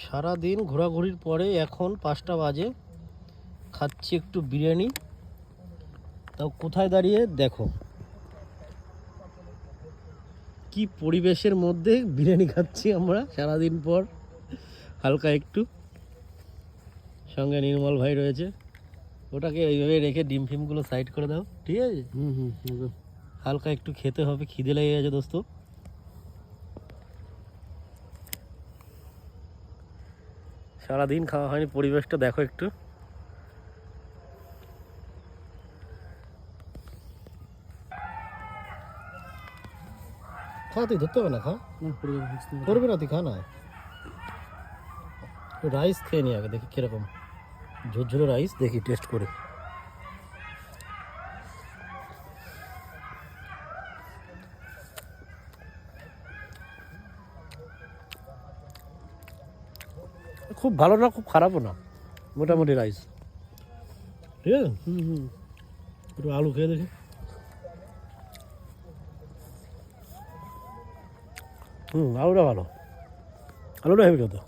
সারাদিন ঘোরাঘুরির পরে এখন 5টা বাজে, খাচ্ছি একটু বিরিয়ানি। তাও কোথায় দাঁড়িয়ে দেখো, কি পরিবেশের মধ্যে বিরিয়ানি খাচ্ছি আমরা সারাদিন পর। হালকা একটু, সঙ্গে নির্মল ভাই রয়েছে। ওটাকে এইভাবে রেখে ডিম ফিমগুলো সাইড করে দাও, ঠিক আছে? হালকা একটু খেতে হবে, খিদে লেগে গেছে দোস্ত। সারাদিন খাওয়া হয়নি, পরিবেশটা দেখো একটু। খাওয়া তুই ধরতে হবে না, খা করবে না, তুই খা না। রাইস খেয়ে নি আগে, দেখি কিরকম ঝুরঝুরে রাইস, দেখি টেস্ট করে। খুব ভালো না, খুব খারাপও না, মোটামুটি রাইস, ঠিক আছে। একটু আলু খেয়ে দেখি। আলুটা ভালো, আলুটা হেভি খেতে।